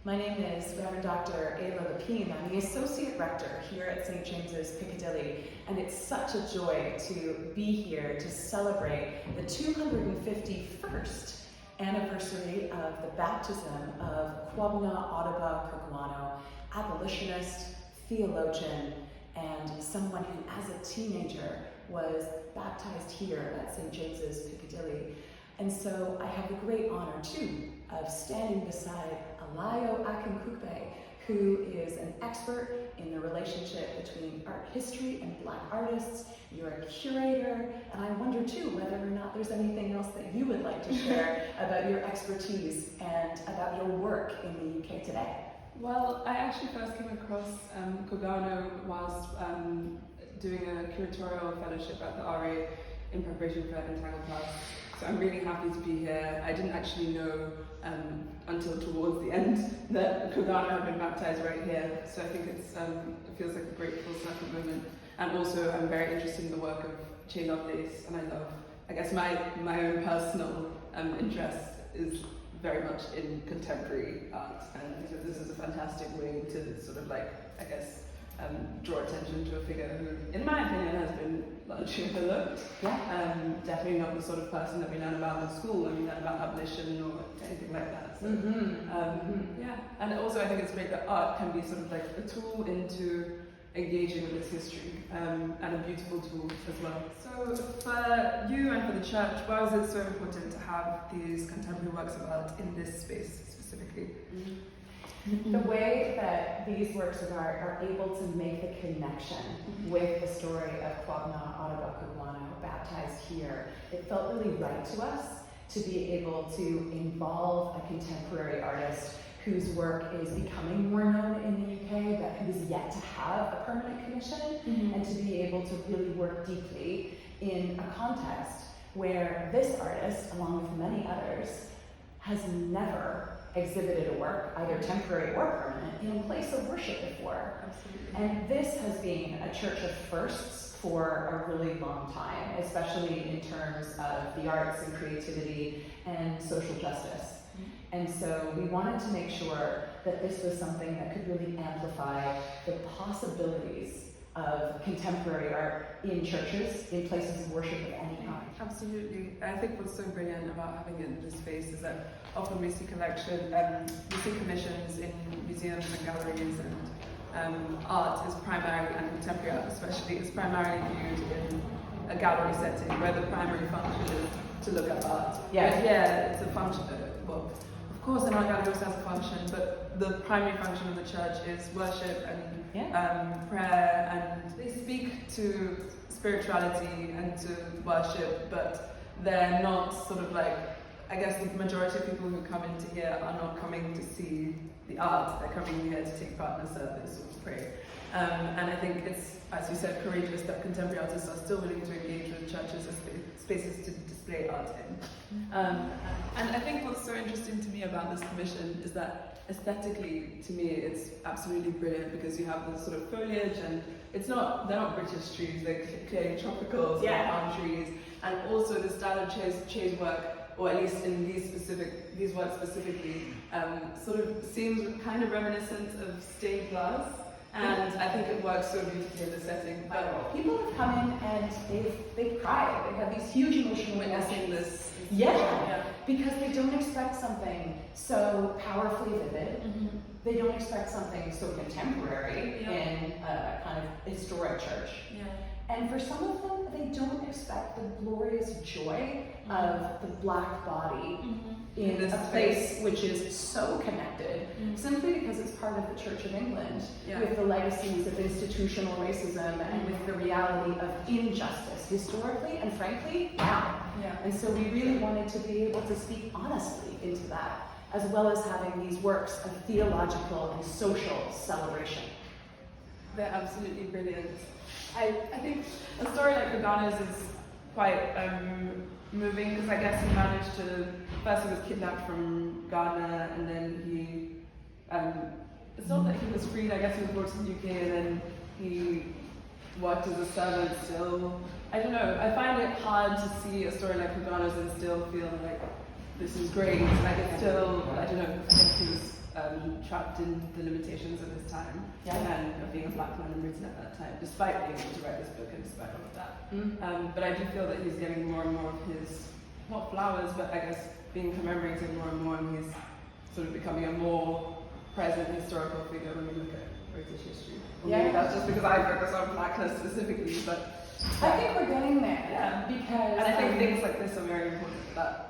My name is Revd Dr Ayla Lepine. I'm the Associate Rector here at St. James's Piccadilly, and it's such a joy to be here to celebrate the 251st anniversary of the baptism of Quobna Ottobah Cugoano, abolitionist, theologian, and someone who as a teenager was baptized here at St. James's Piccadilly. And so I have the great honor too of standing beside Alayo Akinkugbe, who is an expert in the relationship between art history and Black artists. You're a curator, and I wonder too whether or not there's anything else that you would like to share about your expertise and about your work in the UK today. Well, I actually first came across Cugoano whilst doing a curatorial fellowship at the RA in preparation for Entangled Class. So I'm really happy to be here. I didn't actually know until towards the end that Cugoano had been baptized right here. So I think it feels like a great full circle moment. And also I'm very interested in the work of Che Lovelace, and I guess my own personal interest is very much in contemporary art, and this is a fantastic way to sort of draw attention to a figure who, in my opinion, has been largely overlooked. Yeah. Definitely not the sort of person that we learn about in school when we learn about abolition or anything like that. So, yeah, and also I think it's great that art can be sort of like a tool into engaging with its history, and a beautiful tool as well. So for you and for the church, why was it so important to have these contemporary works of art in this space specifically? The way that these works of art are able to make the connection with the story of Quobna Ottobah Cugoano, baptized here, it felt really right to us to be able to involve a contemporary artist whose work is becoming more known in the UK, but who is yet to have a permanent commission, and to be able to really work deeply in a context where this artist, along with many others, has never exhibited a work, either temporary or permanent, in a place of worship before. Absolutely. And this has been a church of firsts for a really long time, especially in terms of the arts and creativity and social justice. And so we wanted to make sure that this was something that could really amplify the possibilities of contemporary art in churches, in places of worship of any kind. Absolutely. I think what's so brilliant about having it in this space is that often we see commissions in museums and galleries, and art is primarily, and contemporary art especially, is primarily viewed in a gallery setting where the primary function is to look at art. Yeah, it's a function, well, of course an art gallery also has a function, but the primary function of the church is worship and prayer, and they speak to spirituality and to worship, but they're not sort of like, I guess the majority of people who come into here are not coming to see the art, they're coming here to take part in a service or to pray. And I think it's, as you said, courageous that contemporary artists are still willing to engage with churches as spaces to display art in. And I think what's so interesting to me about this commission is that aesthetically, to me, it's absolutely brilliant, because you have the sort of foliage, and they're not British trees, they're clearly tropical, palm trees, and also the style of Che's work, or at least in these works specifically, sort of seems kind of reminiscent of stained glass. And I think it works so beautifully in the setting. But people have come in and they've cried. They have these huge emotional witnessing this. Yeah, because they don't expect something so powerfully vivid. They don't expect something so contemporary in a kind of historic church. And for some of them, they don't expect the glorious joy of the Black body in a place which is so connected, simply because it's part of the Church of England, with the legacies of institutional racism and with the reality of injustice, historically and frankly, now. And so we really wanted to be able to speak honestly into that, as well as having these works of theological and social celebration. They're absolutely brilliant. I think a story like Cugoano's is quite moving, because I guess he managed to, first he was kidnapped from Ghana, and then he, it's not that he was freed, I guess he was brought to the UK, and then he worked as a servant still. I don't know, I find it hard to see a story like Cugoano's and still feel like this is great. Like it's still, I don't know, I think he was trapped in the limitations of his time Yeah. and of being a black man in Britain at that time, despite being able to write this book and despite all of that. But I do feel that he's getting more and more of his, not flowers, but I guess being commemorated more and more, and he's sort of becoming a more present historical figure when we look at British history. Yeah. Maybe that's just because I focus on blackness specifically, but I think we're getting there. Yeah. Because and I think things like this are very important for that.